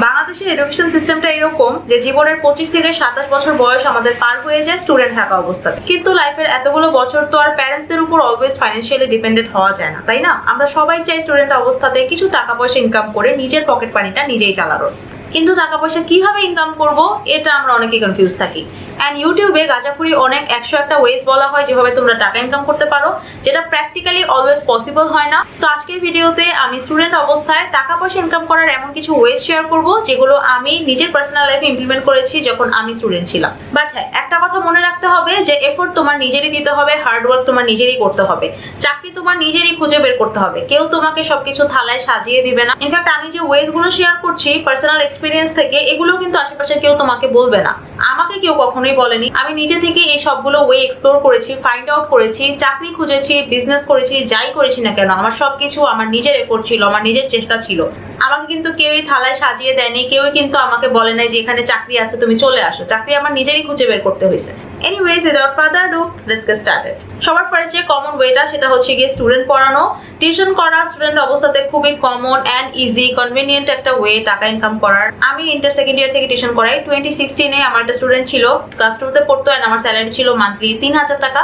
বাংলাদেশের এডুকেশন সিস্টেমটা এরকম যে জীবনের 25 থেকে 27 বছর বয়স আমাদের পার হয়ে যায় স্টুডেন্ট থাকা অবস্থাতে। কিন্তু লাইফের এতগুলো বছর তো আর প্যারেন্টসদের উপর অলওয়েজ ফাইন্যান্সিয়ালি ডিপেন্ডেন্ট হওয়া যায় না, তাই না? আমরা সবাই চাই স্টুডেন্ট অবস্থাতে কিছু টাকা পয়সা ইনকাম করে নিজের পকেট মানিটা নিজেই চালানোর। কিন্তু টাকা পয়সা কিভাবে ইনকাম করব এটা আমরা অনেকেই কনফিউজ থাকি। এন্ড ইউটিউবে গাঁজাখুরি অনেক 101টা ওয়েজ বলা হয় যেভাবে তোমরা টাকা ইনকাম করতে পারো, যেটা প্র্যাকটিক্যালি অলওয়েজ পসিবল হয় না। সো আজকের ভিডিওতে আমি স্টুডেন্ট অবস্থায় টাকা পয়সা ইনকাম করার এমন কিছু ওয়েজ শেয়ার করব যেগুলো আমি নিজের পার্সোনাল লাইফে ইমপ্লিমেন্ট করেছি যখন আমি স্টুডেন্ট ছিলাম। বাট হ্যাঁ, একটা কথা মনে রাখতে হবে যে এফোর্ট তোমার নিজেরই দিতে হবে, হার্ড ওয়ার্ক তোমার নিজেরই করতে হবে, চাকরি তোমার নিজেরই খুঁজে বের করতে হবে। কেউ তোমাকে সবকিছু থালায় সাজিয়ে দিবে না। ইনফ্যাক্ট আমি যে ওয়েজ গুলো শেয়ার করছি পার্সোনাল এক্সপিরিয়েন্স থেকে, এগুলো কিন্তু আশেপাশে কেউ তোমাকে বলবে না, আমাকে কেউ কখনোই বলেনি। আমি নিজে থেকে এই সবগুলো ওয়ে এক্সপ্লোর করেছি, ফাইন্ড আউট করেছি, চাকরি খুঁজেছি, বিজনেস করেছি, যাই করেছি না কেন আমার সবকিছু আমার নিজের এফোর্ট ছিল, আমার নিজের চেষ্টা ছিল। আমাকে কিন্তু কেউই থালায় সাজিয়ে দেয়নি, কেউই কিন্তু আমাকে বলে নাই যে এখানে চাকরি আছে তুমি চলে আসো। চাকরি আমার নিজেরই খুঁজে বের করতে হয়েছে। Anyways, without further ado, let's get started. সবার ফার্স্ট যে কমন ওয়েটা সেটা হচ্ছে গিয়ে স্টুডেন্ট পড়ানো। টিউশন করা স্টুডেন্ট অবস্থাতে খুবই কমন এন্ড ইজি কনভিনিয়েন্ট একটা ওয়ে টাকা ইনকাম করার। আমি ইন্টার সেকেন্ড ইয়ার থেকে টিউশন করাই। 2016-এ আমার একটা স্টুডেন্ট ছিল, ক্লাস 2-তে পড়তো এন্ড আমার স্যালারি ছিল মান্থলি 3000 টাকা।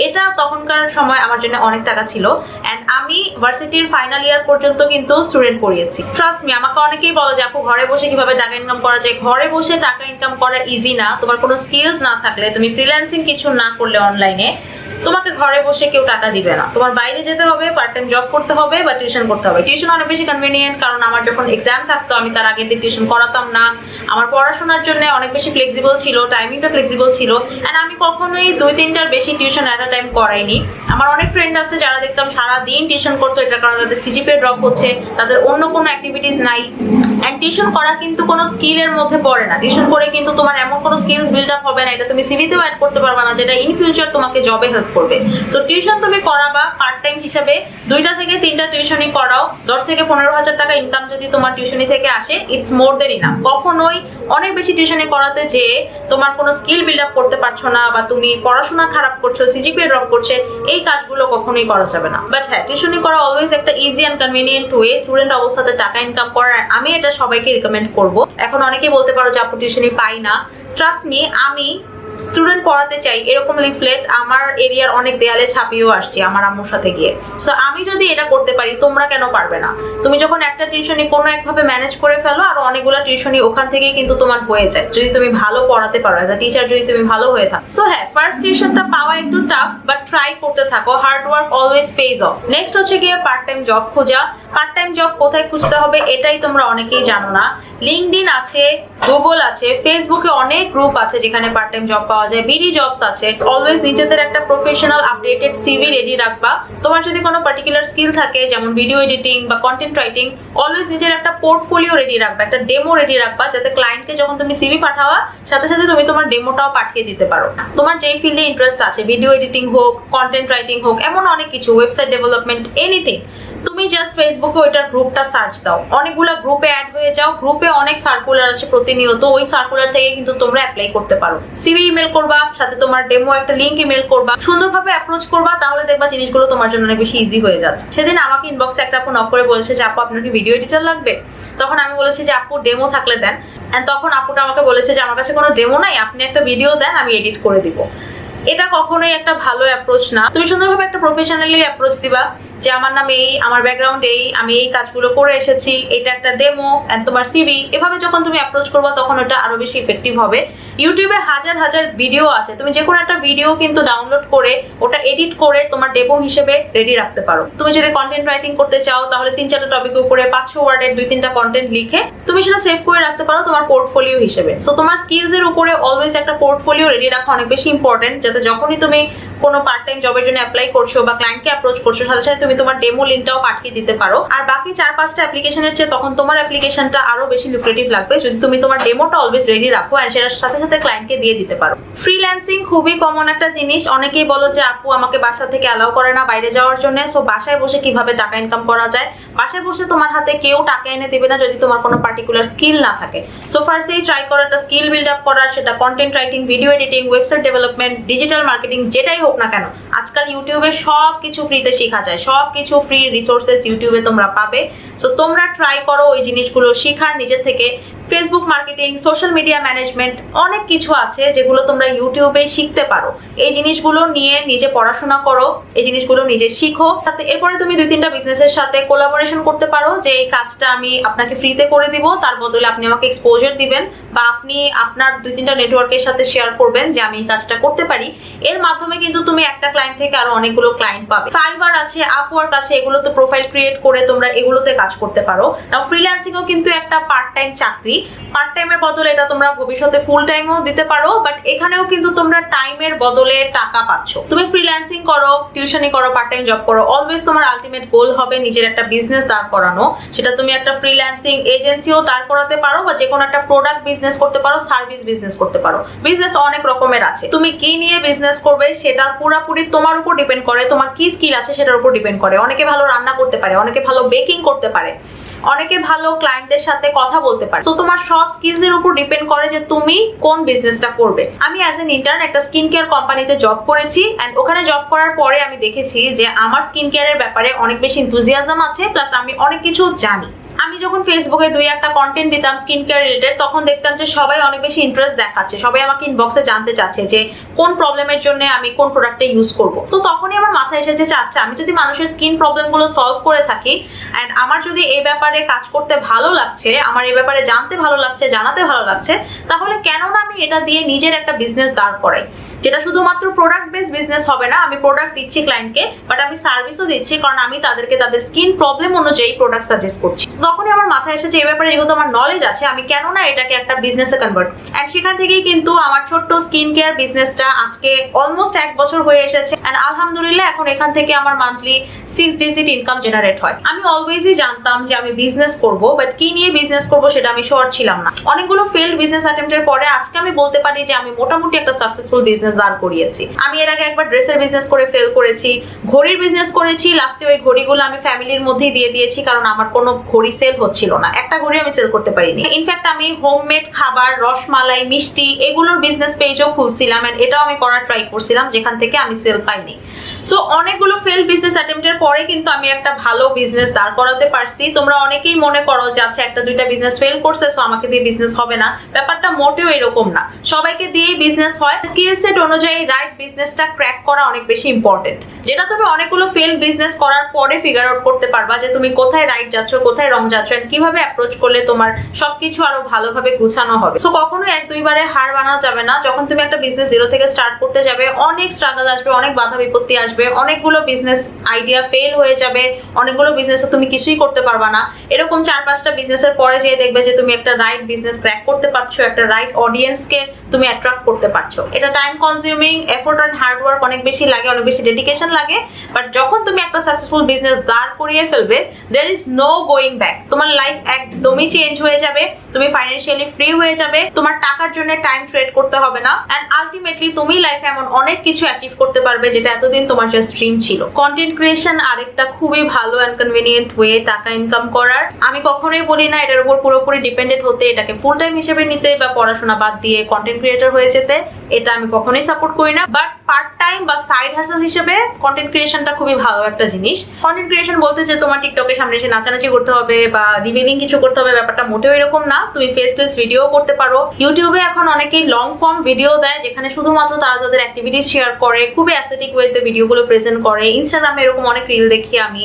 এটা তখনকার সময় আমার জন্য অনেক টাকা ছিল। এন্ড আমি ভার্সিটির ফাইনাল ইয়ার পর্যন্ত কিন্তু স্টুডেন্ট পড়িয়েছি। ট্রাস্ট মি, আমাকে অনেকেই বলে যে আপু ঘরে বসে কিভাবে টাকা ইনকাম করা যায়। ঘরে বসে টাকা ইনকাম করা ইজি না। তোমার কোনো স্কিলস না থাকলে, তুমি ফ্রিল্যান্সিং কিছু না করলে অনলাইনে, তোমাকে ঘরে বসে কেউ টাকা দিবে না। তোমার বাইরে যেতে হবে, পার্ট টাইম জব করতে হবে বা টিউশন করতে হবে। টিউশন অনেক বেশি কনভিনিয়েন্ট, কারণ আমার যখন এক্সাম থাকতো আমি তার আগের দিন টিউশন করাতাম না। আমার পড়াশোনার জন্য অনেক বেশি ফ্লেক্সিবল ছিল, টাইমিংটা ফ্লেক্সিবল ছিল। এন্ড আমি কখনোই 2-3টার বেশি টিউশন এট আ টাইম করাইনি। আমার অনেক ফ্রেন্ড আছে যারা দেখতাম সারা দিন টিউশন করতো, এটার কারণে তাদের সিজিপিএ ড্রপ হচ্ছে, তাদের অন্য কোনো অ্যাক্টিভিটিস নাই। এন্ড টিউশন করা কিন্তু কোনো স্কিলের মধ্যে পড়ে না। টিউশন করে কিন্তু তোমার এমন কোনো স্কিলস বিল্ড আপ হবে না, এটা তুমি সিভিতেও অ্যাড করতে পারবে না, যেটা ইন ফিউচার তোমাকে জবে হেল্প করবে। সো টিউশন তুমি করাবা পার্ট টাইম হিসাবে, 2টা থেকে 3টা টিউশনই করাও। 10 থেকে 15,000 টাকা ইনকাম যদি তোমার টিউশনি থেকে আসে, ইটস মোর দেন ইনাফ। কখনোই অনেক বেশি টিউশনি করাতে যে তোমার কোনো স্কিল বিল্ড আপ করতে পারছো না বা তুমি পড়াশোনা খারাপ করছো, সিজিপিএ ড্রপ করছে, এই কাজগুলো কখনোই করা যাবে না। বাট হ্যাঁ, টিউশনি করা অলওয়েজ একটা easy and convenient way student অবস্থাতে টাকা ইনকাম করার। আমি এটা সবাইকে রিকমেন্ড করব। এখন অনেকেই বলতে পারো যে আপু টিউশনি পাই না। ট্রাস্ট মি, আমি স্টুডেন্ট পড়াতে চাই এরকম লিফলেট আমার এরিয়ার অনেক দেয়ালে ছাপিয়েও আসছি আমার আম্মুর সাথে গিয়ে। সো আমি যদি এটা করতে পারি, তোমরা কেন পারবে না? তুমি যখন একটা টিউশনি কোনো একভাবে ম্যানেজ করে ফেলো, আর অনেকগুলো টিউশনি ওখান থেকেই কিন্তু তোমার হয়ে যায় যদি তুমি ভালো পড়াতে পারো, এজ আ টিচার যদি তুমি ভালো হয়ে থাকো। সো হ্যাঁ, ফার্স্ট টিউশনটা পাওয়া একটু টাফ, বাট ট্রাই করতে থাকো। Hard work always page of. Next হচ্ছে গিয়ে পার্ট টাইম জব খোঁজা। পার্ট টাইম জব কোথায় খুঁজতে হবে এটাই তোমরা অনেকেই জানো না। লিঙ্কডইন আছে, গুগল আছে, ফেসবুকে অনেক গ্রুপ আছে যেখানে পার্ট টাইম জব পাওয়া যায়, বিডি জবস আছে। অলওয়েজ নিজেদের একটা প্রফেশনাল আপডেটেড সিভি রেডি রাখবা। তোমার যদি কোনো পার্টিকুলার স্কিল থাকে যেমন ভিডিও এডিটিং বা কন্টেন্ট রাইটিং, অলওয়েজ নিজের একটা পোর্টফোলিও রেডি রাখবা, একটা ডেমো রেডি রাখবা, যাতে ক্লায়েন্টকে যখন তুমি সিভি পাঠাওয়া সাথে সাথে তুমি তোমার ডেমোটাও পাঠিয়ে দিতে পারো। তোমার যেই ফিল্ডে ইন্টারেস্ট আছে, ভিডিও এডিটিং হোক, কন্টেন্ট রাইটিং হোক, এমন অনেক কিছু, ওয়েবসাইট ডেভেলপমেন্ট, এনিথিং, তুমি জাস্ট ফেসবুকে ওইটার গ্রুপটা সার্চ দাও, অনেকগুলো গ্রুপে অ্যাড হয়ে যাও। গ্রুপে অনেক সার্কুলার আছে প্রতিনিয়ত, ওই সার্কুলার থেকে কিন্তু তোমরা অ্যাপ্লাই করতে পারো। সিভি ইমেল করবা, সাথে তোমার ডেমো একটা লিংক ইমেল করবা, সুন্দরভাবে অ্যাপ্রোচ করবা, তাহলে দেখবা জিনিসগুলো তোমার জন্য অনেক বেশি ইজি হয়ে যাচ্ছে। সেদিন আমাকে ইনবক্সে একটা আপু নক করে বলেছে যে আপু আপনার কি ভিডিও এডিটর লাগবে? তখন আমি বলেছি যে আপু ডেমো থাকলে দেন। এন্ড তখন আপুটা আমাকে বলেছে যে আমার কাছে কোনো ডেমো নাই, আপনি একটা ভিডিও দেন, আমি এডিট করে দিব। এটা কখনোই একটা ভালো অ্যাপ্রোচ না। তুমি সুন্দরভাবে একটা প্রফেশনালি অ্যাপ্রোচ দিবা যে আমার নাম এই, আমার ব্যাকগ্রাউন্ড এই, আমি এই কাজগুলো করে এসেছি, এটা একটা ডেমো এন্ড তোমার সিভি। এভাবে যখন তুমি অ্যাপ্রোচ করবা তখন ওটা আরো বেশি ইফেক্টিভ হবে। ইউটিউবে হাজার হাজার ভিডিও আছে, তুমি যে কোনো একটা ভিডিও কিন্তু ডাউনলোড করে ওটা এডিট করে তোমার ডেমো হিসেবে রেডি রাখতে পারো। তুমি যদি কন্টেন্ট রাইটিং করতে চাও তাহলে 3-4টা টপিকের উপরে 500 ওয়ার্ডের 2-3টা কন্টেন্ট লিখে তুমি সেটা সেভ করে রাখতে পারো তোমার পোর্টফোলিও হিসেবে। সো তোমার স্কিলস এর উপরে অলওয়েজ একটা পোর্টফোলিও রেডি রাখা অনেক বেশি ইম্পর্টেন্ট, যাতে যখনই তুমি কোনো পার্ট টাইম জবের জন্য অ্যাপ্লাই করছো বা ক্লায়েন্টকে অ্যাপ্রোচ করছো, সাথে সাথে তুমি তোমার ডেমো লিংকটাও পাঠিয়ে দিতে পারো। আর বাকি 4-5টা অ্যাপ্লিকেশনের চেয়ে তখন তোমার অ্যাপ্লিকেশনটা আরো বেশি লুক্রেটিভ লাগবে যদি তুমি তোমার ডেমোটা অলওয়েজ রেডি রাখো আর সেটার সাথে সাথে ক্লায়েন্টকে দিয়ে দিতে পারো। ফ্রিল্যান্সিং খুবই কমন একটা জিনিস। অনেকেই বলো যে আপু আমাকে বাসা থেকে অ্যালাউ করে না বাইরে যাওয়ার জন্য। সো বাসায় বসে কিভাবে টাকা ইনকাম করা যায়? বাসায় বসে তোমার হাতে কেউ টাকা এনে দিবে না যদি তোমার কোনো পার্টিকুলার স্কিল না থাকে। সো ফার্স্টেই ট্রাই করো একটা স্কিল বিল্ড আপ করার, সেটা content writing, video editing, website development, digital marketing, যেটাই হোক না কেন। আজকাল ইউটিউবে সবকিছু ফ্রিতে শেখা যায়, সবকিছু ফ্রি রিসোর্সেস ইউটিউবে তোমরা পাবে। সো তোমরা ট্রাই করো ওই জিনিসগুলো শেখার, নিজের থেকে Facebook marketing, social media management, অনেক কিছু আছে যেগুলো তোমরা ইউটিউবে শিখতে পারো। এই জিনিসগুলো নিয়ে নিজে পড়াশোনা করো, এই জিনিসগুলো নিজে শিখো। এরপরে তুমি 2-3টা বিজনেসের সাথে কোলাবোরেশন করতে পারো যে এই কাজটা আমি আপনাকে ফ্রিতে করে দিব, তার বদলে আপনি আমাকে এক্সপোজার দিবেন, বা আপনি আপনার 2-3টা নেটওয়ার্কের সাথে শেয়ার করবেন যে আমি এই কাজটা করতে পারি। এর মাধ্যমে কিন্তু তুমি একটা ক্লায়েন্ট থেকে আরো অনেকগুলো ক্লায়েন্ট পাবে। ফাইবার আছে, আপওয়ার্ক আছে, এগুলোতে প্রোফাইল ক্রিয়েট করে তোমরা এগুলোতে কাজ করতে পারো। নাও ফ্রিল্যান্সিংও কিন্তু একটা পার্ট টাইম চাকরি। পার্ট টাইমের বদলে এটা তোমরা ভবিষ্যতে ফুল টাইমও দিতে পারো, বাট এখানেও কিন্তু তোমরা টাইমের বদলে টাকা পাচ্ছ। তুমি ফ্রিল্যান্সিং করো, টিউশনি করো, পার্ট টাইম জব করো, অলওয়েজ তোমার আলটিমেট গোল হবে নিজের একটা বিজনেস দাঁড় করানো। সেটা তুমি একটা ফ্রিল্যান্সিং এজেন্সিও দাঁড় করাতে পারো, বা যে কোনো একটা প্রোডাক্ট বিজনেস করতে পারো, সার্ভিস বিজনেস করতে পারো। বিজনেস অনেক রকমের আছে, তুমি কি নিয়ে বিজনেস করবে সেটা পুরোপুরি তোমার উপর ডিপেন্ড করে, তোমার কি স্কিল আছে সেটার উপর ডিপেন্ড করে। অনেকে ভালো রান্না করতে পারে, অনেকে ভালো বেকিং করতে পারে, অনেকে ভালো ক্লায়েন্টদের সাথে কথা বলতে পারে। তো তোমার সব স্কিলস এর উপর ডিপেন্ড করে যে তুমি কোন বিজনেসটা করবে। আমি অ্যাজ এন ইন্টার্ন একটা স্কিন কেয়ার কোম্পানিতে জব করেছি, এন্ড ওখানে জব করার পরে আমি দেখেছি যে আমার স্কিন কেয়ারের ব্যাপারে অনেক বেশি এনথুজিয়াজম আছে, প্লাস আমি অনেক কিছু জানি। আমি যখন ফেসবুকে 2-1টা কন্টেন্ট দিতাম স্কিন কেয়ার রিলেটেড, তখন দেখতাম যে সবাই অনেক বেশি ইন্টারেস্ট দেখাচ্ছে, সবাই আমাকে ইনবক্সে জানতে চাচ্ছে যে কোন প্রবলেমের জন্য আমি কোন প্রোডাক্টটা ইউজ করব। তো তখনই আমার মাথায় এসেছে যে আচ্ছা, আমি যদি মানুষের স্কিন প্রবলেমগুলো সলভ করে থাকি, এন্ড আমার যদি এই ব্যাপারে কাজ করতে ভালো লাগছে, আমার এই ব্যাপারে জানতে ভালো লাগছে, জানাতে ভালো লাগছে, তাহলে কেন না আমি এটা দিয়ে নিজের একটা বিজনেস দাঁড় করাই, যেটা শুধুমাত্র প্রোডাক্ট বেস বিজনেস হবে না। আমি প্রোডাক্ট দিচ্ছি ক্লায়েন্টকে, বাট আমি সার্ভিসও দিচ্ছি, কারণ আমি তাদেরকে তাদের স্কিন প্রবলেম অনুযায়ী প্রোডাক্ট সাজেস্ট করছি। তখনই আমার মাথায় এসেছে এই ব্যাপারে যেহেতু আমার নলেজ আছে, আমি কেন না এটাকে একটা বিজনেসে কনভার্ট। এন্ড সেখান থেকেই কিন্তু আমার ছোট্ট স্কিন কেয়ার বিজনেসটা আজকে অলমোস্ট 1 বছর হয়ে এসেছে, এন্ড আলহামদুলিল্লাহ এখন এখান থেকে আমার মান্থলি 6 ডিজিট ইনকাম জেনারেট হয়। আমি অলওয়েজই জানতাম যে আমি বিজনেস করব, বাট কি নিয়ে বিজনেস করব সেটা আমি শিওর ছিলাম না। অনেকগুলো ফেইল্ড বিজনেস অ্যাটেম্পটের পরে আজকে আমি বলতে পারি যে আমি মোটামুটি একটা সাকসেসফুল বিজনেস দাঁড় করিয়েছি। আমি এর আগে একবার ড্রেসের বিজনেস করে ফেল করেছি, ঘড়ির বিজনেস করেছি, লাস্টে ওই ঘড়িগুলো আমি ফ্যামিলির মধ্যেই দিয়ে দিয়েছি, কারণ আমার কোনো ঘড়ি সেল হচ্ছিল না, একটা ঘড়ি আমি সেল করতে পারিনি। ইনফ্যাক্ট আমি হোমমেড খাবার, রসমালাই, মিষ্টি এগুলোর বিজনেস পেজও খুলছিলাম, এন্ড এটাও আমি করার ট্রাই করছিলাম, যেখান থেকে আমি সেল পাইনি। সো অনেকগুলো ফেল বিজনেস অ্যাটেম্পটের পরে কিন্তু আমি একটা ভালো বিজনেস দাঁড় করাতে পারছি। তোমরা অনেকেই মনে করো যে আচ্ছা, 1-2টা বিজনেস ফেল করছে, সো আমাকে দিয়ে বিজনেস হবে না। ব্যাপারটা মোটেও এরকম না, সবাইকে দিয়েই বিজনেস হয়। স্কিল সেট অনুযায়ী রাইট বিজনেসটা ক্র্যাক করা অনেক বেশি ইম্পর্টেন্ট, যেটা তুমি অনেকগুলো ফেল বিজনেস করার পরে ফিগার আউট করতে পারবা যে তুমি কোথায় রাইট যাচ্ছ, কোথায় রং যাচ্ছ, এন্ড কিভাবে অ্যাপ্রোচ করলে তোমার সবকিছু আরো ভালোভাবে গুছানো হবে। সো কখনো 1-2বারে হার বানানো যাবে না। যখন তুমি একটা বিজনেস জিরো থেকে স্টার্ট করতে যাবে, অনেক স্ট্রাগল আসবে, অনেক বাধা বিপত্তি আসবে, অনেকগুলো বিজনেস আইডিয়া ফেল হয়ে যাবে, অনেকগুলো বিজনেসে তুমি কিছুই করতে পারবা না। এরকম 4-5টা বিজনেসের পরে যেয়ে দেখবে যে তুমি একটা রাইট বিজনেস ক্র্যাক করতে পারছো, একটা রাইট অডিয়েন্সকে তুমি অ্যাট্রাক্ট করতে পারছো। এটা time consuming, effort and hard work অনেক বেশি লাগে, অনেক বেশি ডেডিকেশন লাগে, বাট যখন তুমি একটা সাকসেসফুল বিজনেস দাঁড় করিয়ে ফেলবে, there is no going back. তোমার লাইফ একদমই চেঞ্জ হয়ে যাবে, তুমি ফাইন্যান্সিয়ালি ফ্রি হয়ে যাবে, তোমার টাকার জন্য টাইম ট্রেড করতে হবে না, এন্ড আলটিমেটলি তুমি লাইফে এমন অনেক কিছু অ্যাচিভ করতে পারবে যেটা এতদিন তোমার জাস্ট ড্রিম ছিল। কন্টেন্ট ক্রিয়েশন আরেকটা খুবই ভালো এন্ড কনভিনিয়েন্ট ওয়ে টাকা ইনকাম করার। আমি কখনোই বলি না এটার উপর পুরোপুরি ডিপেন্ডেন্ট হতে, এটাকে ফুল টাইম হিসেবে নিতে, বা পড়াশোনা বাদ দিয়ে কন্টেন্ট ক্রিয়েটর হয়ে যেতে, এটা আমি কখনোই সাপোর্ট করি না। বাট পার্ট টাইম বা সাইড হাসেল হিসেবে কন্টেন্ট ক্রিয়েশনটা খুবই ভালো একটা জিনিস। কন্টেন্ট ক্রিয়েশন বলতে যে তোমার টিকটকের সামনে এসে নাচানাচি করতে হবে বা রিভিলিং কিছু করতে হবে, ব্যাপারটা মোটেও এরকম না। তুমি ফেসলেস ভিডিও করতে পারো। ইউটিউবে এখন অনেকেই লং ফর্ম ভিডিও দেয়, যেখানে শুধুমাত্র তারা তাদের অ্যাক্টিভিটিস শেয়ার করে, খুবই অ্যাসেটিক ওয়েতে ভিডিওগুলো প্রেজেন্ট করে। ইনস্টাগ্রামে এরকম অনেক রিল দেখি আমি,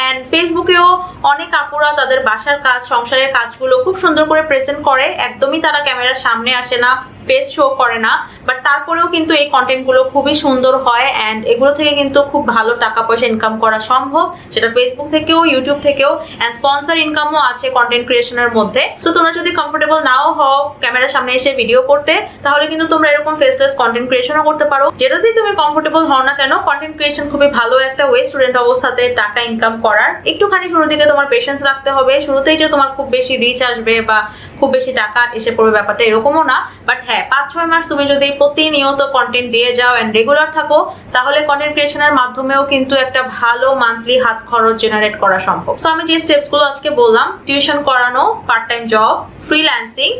এন্ড ফেসবুকেও অনেক আপুরা তাদের বাসার কাজ, সংসারের কাজগুলো খুব সুন্দর করে প্রেজেন্ট করে। একদমই তারা ক্যামেরার সামনে আসে না, ফেস শো করে না, বাট তারপরেও কিন্তু এই কন্টেন্ট গুলো খুবই সুন্দর হয়, এন্ড এগুলো থেকে কিন্তু খুব ভালো টাকা পয়সা ইনকাম করা সম্ভব, সেটা ফেসবুক থেকেও, ইউটিউব থেকেও, এন্ড স্পন্সর ইনকামও আছে কন্টেন্ট ক্রিয়েশনের মধ্যে। সো তোমরা যদি কমফোর্টেবল নাও হও ক্যামেরার সামনে এসে ভিডিও করতে, তাহলে কিন্তু তোমরা এরকম ফেসলেস কন্টেন্ট ক্রিয়েশনও করতে পারো। যেটাতেই তুমি কমফোর্টেবল হও না কেন, কন্টেন্ট ক্রিয়েশন খুবই ভালো একটা ওয়ে স্টুডেন্ট অবস্থাতে টাকা ইনকাম করার। একটুখানি শুরুর দিকে তোমার পেশেন্স রাখতে হবে, শুরুতেই যে তোমার খুব বেশি রিচ আসবে বা খুব বেশি টাকা এসে পড়বে ব্যাপারটা এরকমও না। বাট হ্যাঁ, 5-6 মাস তুমি যদি প্রতিনিয়ত কন্টেন্ট দিয়ে যাও এন্ড রেগুলার থাকো, তাহলে কন্টেন্ট ক্রিয়েশনের মাধ্যমেও কিন্তু একটা ভালো মান্থলি হাত খরচ জেনারেট করা সম্ভব। সো আমি যে স্টেপস গুলো আজকে বললাম, টিউশন করানো, part time job, freelancing,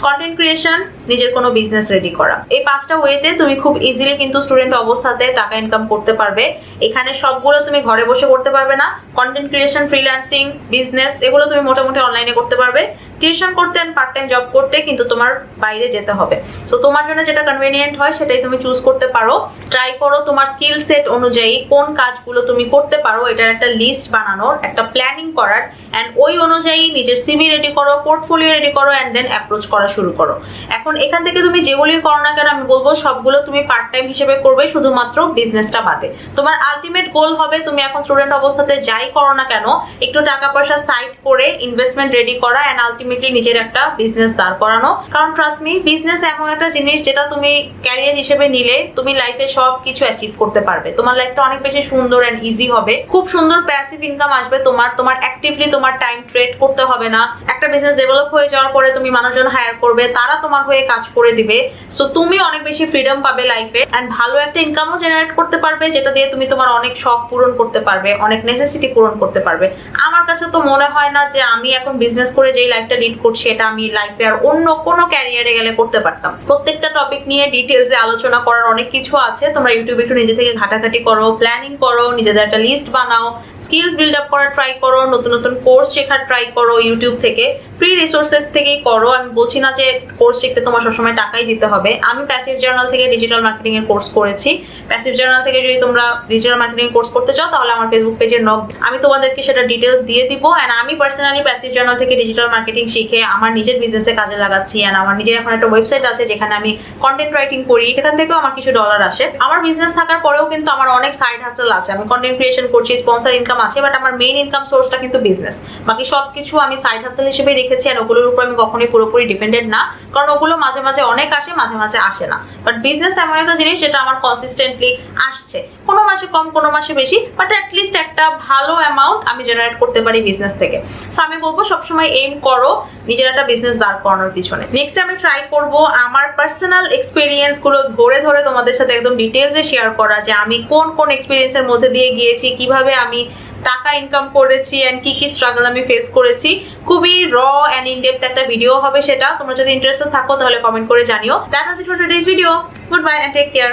content creation, নিজের কোনো বিজনেস রেডি করা, এই 5টা ওয়েতে তুমি খুব ইজিলি কিন্তু স্টুডেন্ট অবস্থাতে টাকা ইনকাম করতে পারবে। এখানে সবগুলো তুমি ঘরে বসে করতে পারবে না। কন্টেন্ট ক্রিয়েশন, ফ্রিল্যান্সিং, বিজনেস এগুলো তুমি মোটামুটি অনলাইনে করতে পারবে, টিউশন করতে এন্ড পার্ট টাইম জব করতে, কিন্তু তোমার বাইরে যেতে হবে। তো তোমার জন্য যেটা কনভিনিয়েন্ট হয় সেটাই তুমি চুজ করতে পারো। ট্রাই করো তোমার স্কিল সেট অনুযায়ী কোন কাজগুলো তুমি করতে পারো এটার একটা লিস্ট বানানোর, একটা প্ল্যানিং করার, এন্ড ওই অনুযায়ী নিজের সিভি রেডি করো, পোর্টফোলিও রেডি করো, এন্ড দেন অ্যাপ্রোচ করা শুরু করো। এখন এখান থেকে তুমি যেগুলোই করো না কেন, আমি বলবো সবগুলো তুমি পার্ট টাইম হিসেবে করবে, শুধুমাত্র বিজনেসটা বাদে। তোমার আলটিমেট গোল হবে তুমি এখন স্টুডেন্ট অবস্থাতে যাই করো না কেন, একটু টাকা পয়সা সাইড করে ইনভেস্টমেন্ট রেডি করা এন্ড আলটিমেটলি নিজের একটা বিজনেস দাঁড় করানো। কারণ ট্রাস্ট মি, বিজনেস এমন একটা জিনিস যেটা তুমি ক্যারিয়ার হিসেবে নিলে তুমি লাইফে সবকিছু অ্যাচিভ করতে পারবে। তোমার লাইফটা অনেক বেশি সুন্দর এন্ড ইজি হবে, খুব সুন্দর প্যাসিভ ইনকাম আসবে তোমার অ্যাক্টিভলি তোমার টাইম ট্রেড করতে হবে না। একটা বিজনেস ডেভেলপ হয়ে যাওয়ার পরে তুমি মানুষজন হায়ার করবে, তারা তোমার হয়ে কাজ করে দিবে। সো তুমি অনেক বেশি ফ্রিডম পাবে লাইফে এন্ড ভালো একটা ইনকামও জেনারেট করতে পারবে, যেটা দিয়ে তুমি তোমার অনেক শখ পূরণ করতে পারবে, অনেক নেসেসিটি পূরণ করতে পারবে। আমার কাছে তো মনে হয় না যে আমি এখন বিজনেস করে যেই লাইফটা লিড করছি এটা আমি লাইফে আর অন্য কোনো ক্যারিয়ারে গেলে করতে পারতাম। প্রত্যেকটা টপিক নিয়ে ডিটেলসে আলোচনা করার অনেক কিছু আছে। তোমরা ইউটিউবে একটু নিজে থেকে ঘাটাঘাটি করো, প্ল্যানিং করো, নিজেদের একটা লিস্ট বানাও, স্কিলস বিল্ড আপ করার ট্রাই করো, নতুন নতুন কোর্স শেখার ট্রাই করো ইউটিউব থেকে, ফ্রি রিসোর্সেস থেকেই করো। আমি বলছি না যে কোর্স শিখতে তোমার সবসময় টাকাই দিতে হবে। আমি প্যাসিভ জার্নাল থেকে ডিজিটাল মার্কেটিং এর কোর্স করেছি। প্যাসিভ জার্নাল থেকে যদি তোমরা ডিজিটাল মার্কেটিং কোর্স করতে চাও তাহলে আমার ফেসবুক পেজে নক, আমি তোমাদেরকে সেটা ডিটেলস দিয়ে দিব। এন্ড আমি পার্সোনালি প্যাসিভ জার্নাল থেকে ডিজিটাল মার্কেটিং শিখে আমার নিজের বিজনেসে কাজে লাগাচ্ছি। এন্ড আমার নিজের এখন একটা ওয়েবসাইট আছে যেখানে আমি কন্টেন্ট রাইটিং করি, সেখান থেকেও আমার কিছু ডলার আসে। আমার বিজনেস থাকার পরেও কিন্তু আমার অনেক সাইড হাসেল আছে, আমি কন্টেন্ট ক্রিয়েশন করছি, স্পন্সর ইনকাম আছে, বাট আমার মেইন ইনকাম সোর্সটা কিন্তু বিজনেস। বাকি সবকিছু আমি সাইড হাসেল হিসেবে রেখেছি আর ওগুলোর উপর আমি কখনোই পুরোপুরি ডিপেন্ডেন্ট না, কারণ ওগুলো মাঝে মাঝে অনেক আসে, মাঝে মাঝে আসে না। বাট বিজনেস এমন একটা জিনিস যেটা আমার কনসিস্টেন্টলি আসছে, কোনো মাসে কম কোনো মাসে বেশি, বাট অ্যাটলিস্ট একটা ভালো অ্যামাউন্ট আমি জেনারেট করতে পারি বিজনেস থেকে। সো আমি বলবো সবসময় এইম করো নিজের একটা বিজনেস দাঁড় করানোর পিছনে। নেক্সট আমি ট্রাই করব আমার পার্সোনাল এক্সপিরিয়েন্স গুলো ধরে ধরে তোমাদের সাথে একদম ডিটেলসে শেয়ার করা, যে আমি কোন কোন এক্সপিরিয়েন্সের মধ্যে দিয়ে গিয়েছি, কিভাবে আমি টাকা ইনকাম করেছি এন্ড কি কি স্ট্রাগল আমি ফেস করেছি। খুবই র এন্ড ইন ডেপথ একটা ভিডিও হবে সেটা। তোমরা যদি ইন্টারেস্টেড থাকো তাহলে কমেন্ট করে জানিও। That was it for today's video. Good bye and take care.